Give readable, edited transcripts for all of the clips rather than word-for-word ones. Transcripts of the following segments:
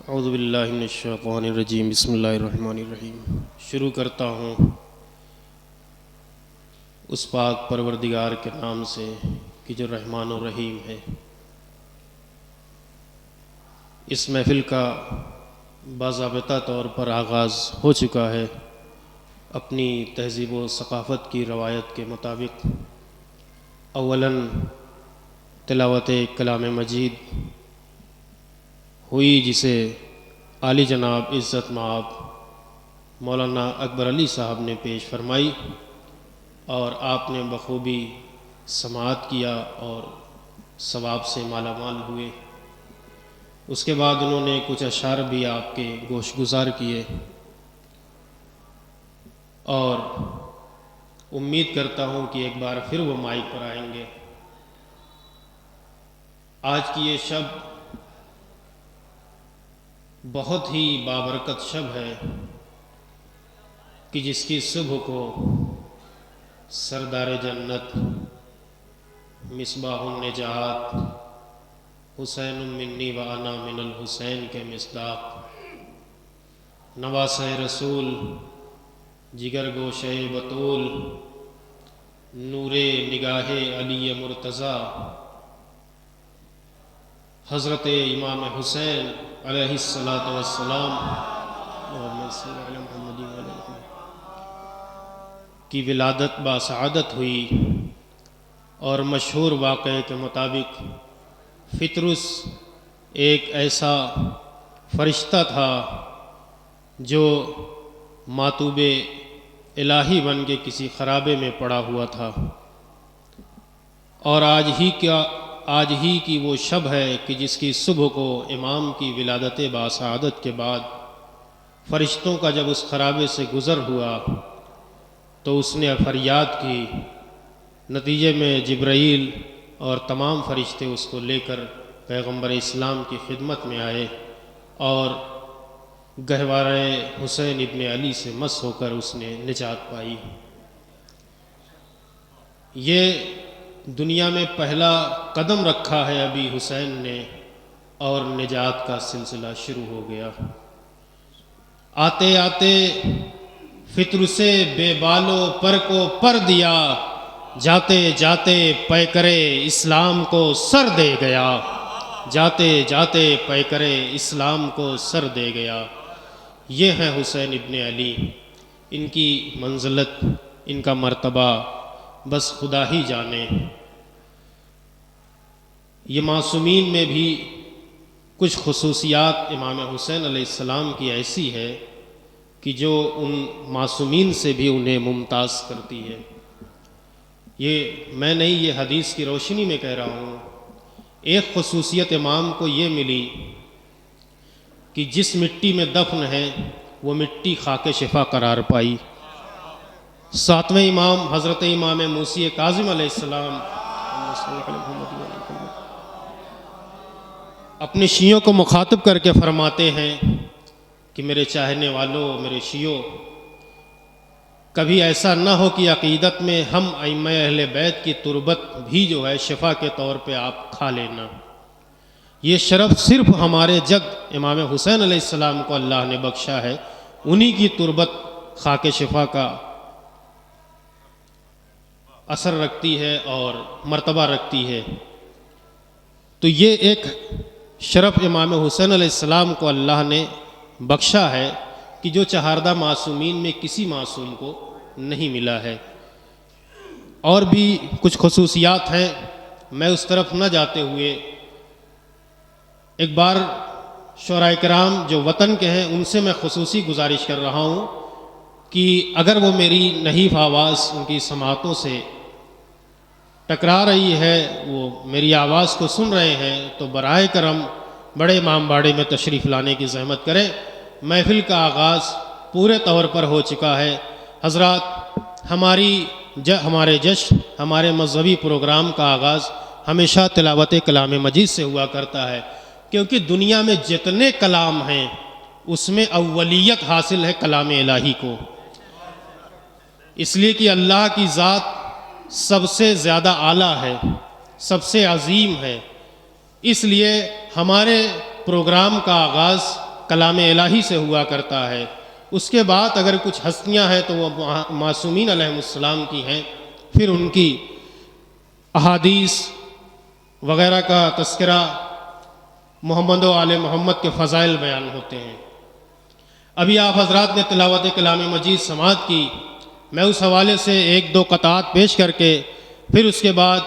औज़ु बिल्लाहि मिनश्शैतानिर्रजीम बिस्मिल्लाहिर्रहमानिर्रहीम। शुरू करता हूँ उस पाक परवरदिगार के नाम से कि जो रहमान और रहीम है। इस महफ़िल का बाज़ाबिता तौर पर आगाज़ हो चुका है। अपनी तहज़ीब व सक़ाफ़त की रवायत के मुताबिक अव्वलन तिलावत कलाम मजीद हुई, जिसे आली जनाब इज़्ज़त माब मौलाना अकबर अली साहब ने पेश फरमाई और आपने बखूबी समाअत किया और सवाब से मालामाल हुए। उसके बाद उन्होंने कुछ अशार भी आपके गोशगुजार किए और उम्मीद करता हूँ कि एक बार फिर वो माइक पर आएंगे। आज की ये शब बहुत ही बाबरकत शब है कि जिसकी सुबह को सरदार जन्नत मिसबाहुन निजात हुसैन मिन्नी व अना मिनल हुसैन के मिसदाक नवासे रसूल जिगर गोशे बतूल नूरे निगाहे अली मुर्तज़ा हज़रत इमाम हुसैन अलैहिस्सलातु वस्सलाम की विलादत बासआदत हुई। और मशहूर वाक़े के मुताबिक फ़ितरुस एक ऐसा फ़रिश्ता था जो मातूबे इलाही बन के किसी ख़राबे में पड़ा हुआ था। और आज ही की वो शब है कि जिसकी सुबह को इमाम की विलादत बासआदत के बाद फ़रिश्तों का जब उस खराबे से गुज़र हुआ तो उसने फरियाद की। नतीजे में जिब्राईल और तमाम फ़रिश्ते उसको लेकर पैगम्बर इस्लाम की खिदमत में आए और गहवारे हुसैन इब्न अली से मस होकर उसने निजात पाई। ये दुनिया में पहला कदम रखा है अभी हुसैन ने और निजात का सिलसिला शुरू हो गया। आते आते फित्र से बेबालो पर को पर दिया, जाते जाते पैकरे इस्लाम को सर दे गया, जाते जाते पैकरे इस्लाम को सर दे गया। ये हैं हुसैन इब्न अली। इनकी मंज़िलत, इनका मर्तबा बस खुदा ही जाने। ये मासूमीन में भी कुछ खुसूसियात इमाम हुसैन अलैहिस्सलाम की ऐसी है कि जो उन मासूमीन से भी उन्हें मुमताज़ करती है। ये मैं नहीं, ये हदीस की रोशनी में कह रहा हूँ। एक खुसूसियत इमाम को ये मिली कि जिस मिट्टी में दफन है वो मिट्टी खाके शिफा करार पाई। सातवें इमाम हज़रत इमाम मूसी काज़िम अलैहिस्सलाम अपने शियों को मुखातब करके फरमाते हैं कि मेरे चाहने वालों, मेरे शियों, कभी ऐसा ना हो कि अक़ीदत में हम अइम्मा अहले बैत की तुरबत भी जो है शिफा के तौर पे आप खा लेना। ये शरफ़ सिर्फ़ हमारे जद इमाम हुसैन अलैहिस्सलाम को अल्लाह ने बख्शा है। उन्हीं की तुरबत खाके शिफा का असर रखती है और मर्तबा रखती है। तो ये एक शरफ़ इमाम हुसैन अलैहिस्सलाम को अल्लाह ने बख्शा है कि जो चहारदा मासूमीन में किसी मासूम को नहीं मिला है। और भी कुछ खुसूसियात हैं, मैं उस तरफ न जाते हुए एक बार शोराए किराम जो वतन के हैं उनसे मैं खुसूसी गुजारिश कर रहा हूँ कि अगर वो मेरी नहीफ आवाज़ उनकी समातों से टकरा रही है, वो मेरी आवाज़ को सुन रहे हैं, तो बराए करम बड़े इमामबाड़े में तशरीफ़ लाने की ज़हमत करें। महफ़िल का आगाज़ पूरे तौर पर हो चुका है। हज़रात, हमारे जश्न, हमारे मज़हबी प्रोग्राम का आगाज़ हमेशा तिलावत कलाम मजीद से हुआ करता है, क्योंकि दुनिया में जितने कलाम हैं उसमें अव्वलियत हासिल है कलाम इलाही को। इसलिए कि अल्लाह की ज़ात सबसे ज़्यादा आला है, सबसे अज़ीम है। इसलिए हमारे प्रोग्राम का आगाज़ कलाम इलाही से हुआ करता है। उसके बाद अगर कुछ हस्तियां हैं तो वो मासूमीन अलैहिमुस्सलाम की हैं, फिर उनकी अहादीस वगैरह का तस्करा, मोहम्मद व आले मोहम्मद के फ़ज़ाइल बयान होते हैं। अभी आप हजरात ने तिलावत कलाम मजीद समाअत की, मैं उस हवाले से एक दो क़ताअत पेश करके फिर उसके बाद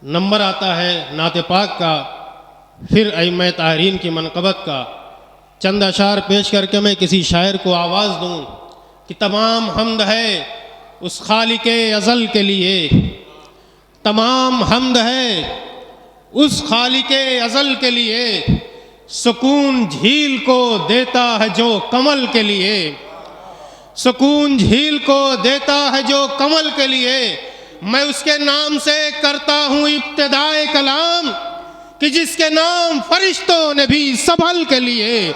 नंबर आता है नात पाक का, फिर अइम्मा ताहरीन की मनक़बत का, चंद अशार पेश करके मैं किसी शायर को आवाज़ दूँ कि तमाम हम्द है उस खालिक़े अज़ल के लिए, तमाम हम्द है उस खालिक़े अज़ल के लिए, सुकून झील को देता है जो कमल के लिए, सुकून झील को देता है जो कमल के लिए। मैं उसके नाम से करता हूँ इब्तिदाए कलाम कि जिसके नाम फरिश्तों ने भी संभल के लिए,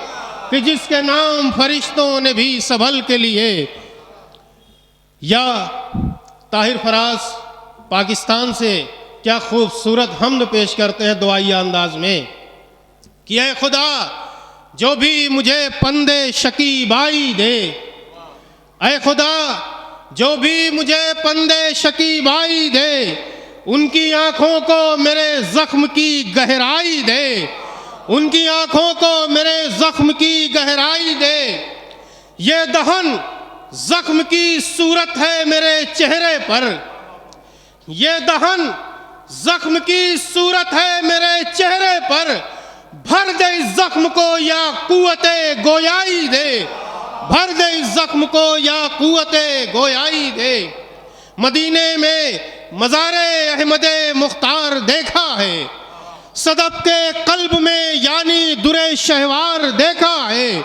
कि जिसके नाम फरिश्तों ने भी संभल के लिए। या ताहिर फराज पाकिस्तान से क्या खूबसूरत हम्द पेश करते हैं दुआइया अंदाज में कि ऐ खुदा जो भी मुझे पंदे शकीबाई दे, ऐ खुदा जो भी मुझे पंदे शकीबाई दे, उनकी आँखों को मेरे ज़ख्म की गहराई दे, उनकी आँखों को मेरे ज़ख्म की गहराई दे। ये दहन ज़ख्म की सूरत है मेरे चेहरे पर, ये दहन ज़ख्म की सूरत है मेरे चेहरे पर, भर दे इस ज़ख्म को या कुव्वते गोयाई दे, भर दे इस ज़ख्म को या कुव्वते गोयाई दे। मदीने में मज़ारे अहमदे मुख्तार देखा है, सदब के कल्ब में यानी दुरे शहवार देखा है,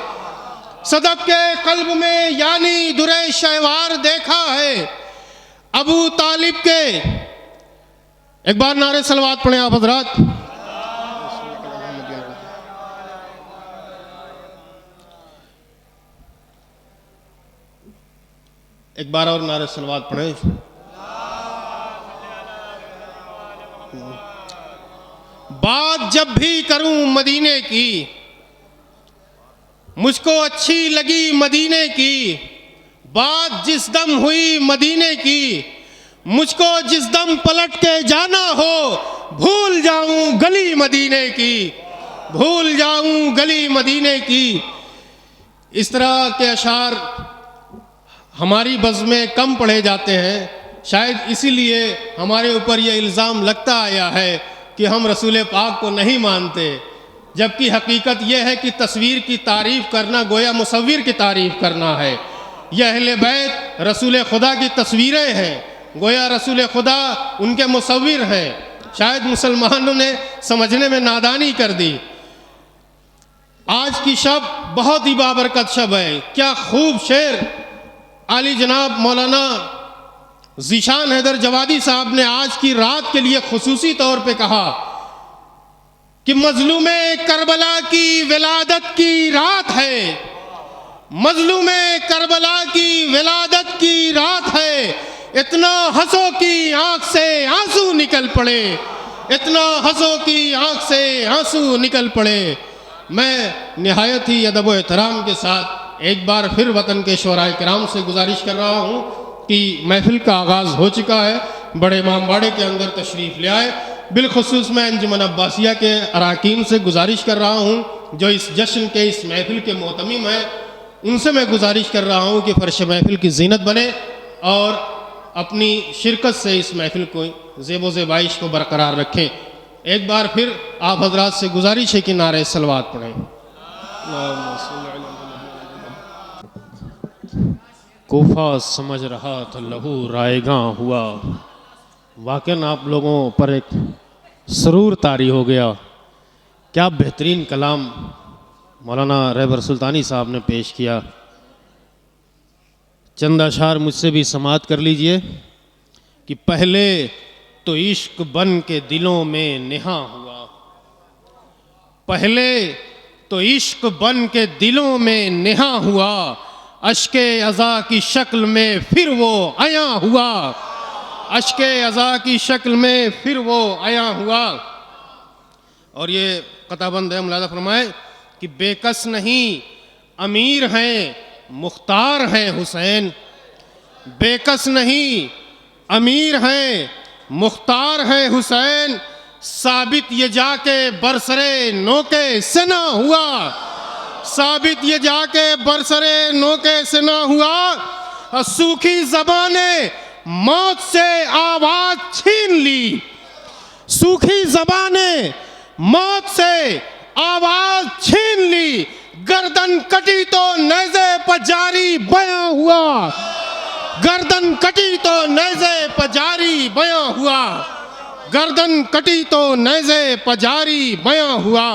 सदब के कल्ब में यानी दुरे शहवार देखा है। अबू तालिब के, एक बार नारे सलवात पढ़ें आप हजरात। एक बार और नारे सलवात पढ़ें। बात जब भी करूं मदीने की, मुझको अच्छी लगी मदीने की, बात जिस दम हुई मदीने की, मुझको जिस दम पलट के जाना हो, भूल जाऊं गली मदीने की, भूल जाऊं गली मदीने की। इस तरह के अशार हमारी बज़्म कम पढ़े जाते हैं, शायद इसीलिए हमारे ऊपर यह इल्ज़ाम लगता आया है कि हम रसूल पाक को नहीं मानते, जबकि हकीकत यह है कि तस्वीर की तारीफ़ करना गोया मुसव्विर की तारीफ़ करना है। यह अहले बैत रसूल खुदा की तस्वीरें हैं, गोया रसूल खुदा उनके मुसव्विर हैं। शायद मुसलमानों ने समझने में नादानी कर दी। आज की शब बहुत ही बाबरकत शब है। क्या खूब शेर आली जनाब मौलाना ज़ीशान हैदर जवादी साहब ने आज की रात के लिए खुसूसी तौर पे कहा कि मजलूमे करबला की विलादत की रात है, मजलूमे करबला की विलादत की रात है। इतना हंसो की आंख से आंसू निकल पड़े, इतना हंसो की आंख से आंसू निकल पड़े। मैं निहायत ही अदब व एहतराम के साथ एक बार फिर वतन के शोराए किराम से गुजारिश कर रहा हूँ कि महफिल का आगाज़ हो चुका है, बड़े इमामबाड़े के अंदर तशरीफ़ ले आए। बिलखुसूस मैं अंजुमन अब्बासिया के अराकीन से गुजारिश कर रहा हूँ जो इस जश्न के, इस महफिल के मोहतमिम हैं, उनसे मैं गुजारिश कर रहा हूँ कि फ़र्श महफिल की ज़ीनत बने और अपनी शिरकत से इस महफिल को ज़ेबो ज़ेबाइश को बरकरार रखें। एक बार फिर आप हजरात से गुजारिश है कि नारे सलवात पढ़ें। कोफा समझ रहा था लहू रायगां हुआ, वाकई आप लोगों पर एक सरूर तारी हो गया। क्या बेहतरीन कलाम मौलाना रहबर सुल्तानी साहब ने पेश किया। चंद अशार मुझसे भी समाअत कर लीजिए कि पहले तो इश्क बन के दिलों में नेहा हुआ, पहले तो इश्क बन के दिलों में नेहा हुआ, अश्के अज़ा की शक्ल में फिर वो आया हुआ, अश्के अज़ा की शक्ल में फिर वो आया हुआ। और ये कताबंद है, मुलादा फरमाए कि बेकस नहीं अमीर हैं मुख्तार हैं हुसैन, बेकस नहीं अमीर हैं मुख्तार हैं हुसैन, साबित ये जाके बरसरे नोके से ना हुआ, साबित ये जाके बरसरे नोके से ना हुआ। सूखी ज़बाने मौत से आवाज छीन ली, सूखी ज़बाने मौत से आवाज छीन ली, गर्दन कटी तो नेज़े पर जारी बयां हुआ, गर्दन कटी तो नेज़े पर जारी बयां हुआ, गर्दन कटी तो नेज़े पर जारी बयां हुआ।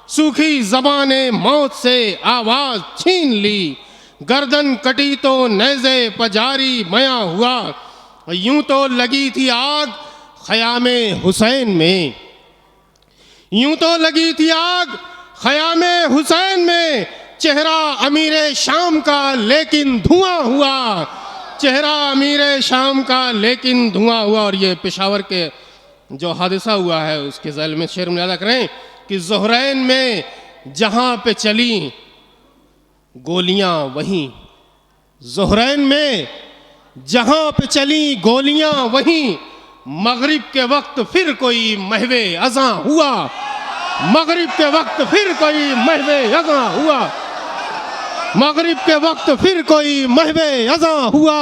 सूखी ज़बाने मौत से आवाज छीन ली, गर्दन कटी तो नेज़े पर जारी बयां हुआ। यूं तो लगी थी आग ख़यामे हुसैन में, यूं तो लगी थी आग ख़यामे हुसैन में, चेहरा अमीरे शाम का लेकिन धुआं हुआ, चेहरा अमीरे शाम का लेकिन धुआं हुआ। और ये पेशावर के जो हादसा हुआ है उसके ज़ैल में शेर मुलादा करें कि ज़ोहरैन में जहाँ पे चली गोलियाँ वहीं, ज़ोहरैन में जहाँ पे चली गोलियाँ वहीं, मगरिब के वक्त फिर कोई महवे अज़ां हुआ, मगरिब के वक्त फिर कोई महवे अज़ां हुआ, मगरिब के वक्त फिर कोई महवे अज़ां हुआ।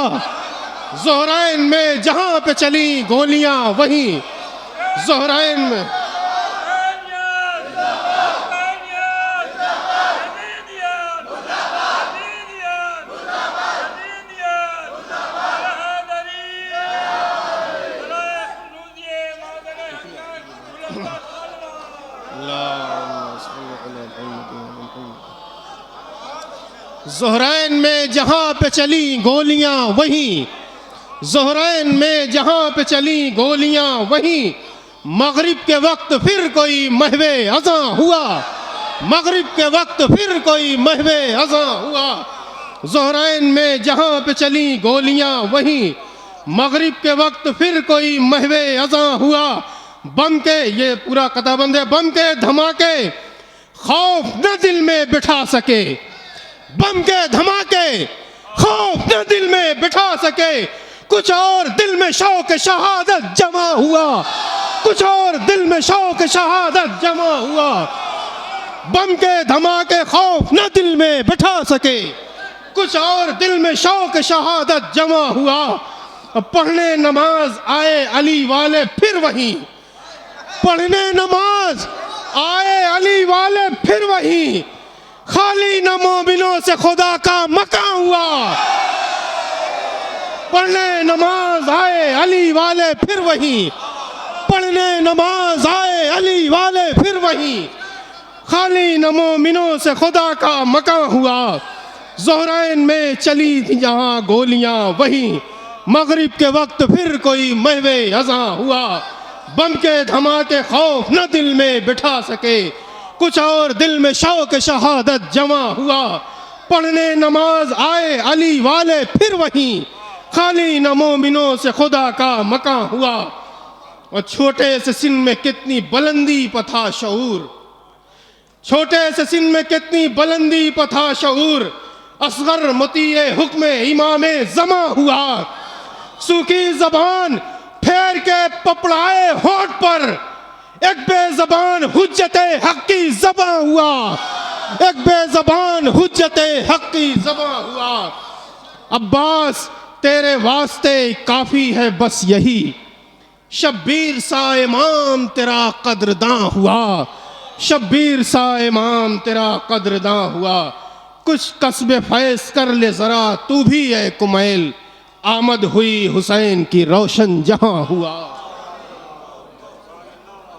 ज़ोहरैन में जहाँ पे चली गोलियाँ वहीं, ज़ोहरैन में ज़ोहरैन में जहाँ पे चली गोलियाँ वहीं, ज़ोहरैन में जहाँ पे चली गोलियाँ वहीं, मगरिब के वक्त फिर कोई महवे अज़ां हुआ, मगरिब के वक्त फिर कोई महवे अज़ां हुआ। ज़ोहरैन में जहाँ पे चली गोलियाँ वहीं, मगरिब के वक्त फिर कोई महवे अज़ां हुआ। बम के, ये पूरा कताबंद है, बम के धमाके खौफ न दिल में बिठा सके, बम के धमाके खौफ न दिल में बिठा सके, कुछ और दिल में शौक शहादत जमा हुआ, कुछ और दिल में शौक शहादत जमा हुआ। बम के धमाके खौफ न दिल में बिठा सके, कुछ और दिल में शौक शहादत जमा हुआ। पढ़ने नमाज आए अली वाले फिर वहीं, पढ़ने नमाज आए अली वाले फिर वहीं, खाली न मोमिनों से खुदा का मकान हुआ। पढ़ने नमाज आए अली वाले फिर वहीं, पढ़ने नमाज आए अली वाले फिर वहीं, खाली न मोमिनों से खुदा का मकान हुआ। ज़ोहरैन में चली थी जहाँ गोलियाँ वहीं, मगरिब के वक्त फिर कोई महवे अज़ां हुआ। बम के धमाके खौफ न दिल में बिठा सके, कुछ और दिल में शौक शहादत जमा हुआ। पढ़ने नमाज आए अली वाले फिर वहीं, खाली न मोमिनों से खुदा का मकान हुआ। और छोटे से सिन में कितनी बुलंदी पथा शऊर, छोटे से सिन में कितनी बुलंदी पथा शऊर, असगर मुतीए हुक्म इमामे जमा हुआ। सूखी जबान फेर के पपड़ाए होठ पर, एक बेज़बान हुज्जते हक की ज़बां हुआ, एक बेज़बान हुज्जते हक की ज़बां हुआ। अब्बास तेरे वास्ते काफ़ी है बस यही, शब्बीर सा इमाम तेरा कद्रदां हुआ, शब्बीर सा इमाम तेरा कद्रदां हुआ। कुछ कस्बे फैज़ कर ले ज़रा तू भी है कुमैल, आमद हुई हुसैन की रोशन जहां हुआ।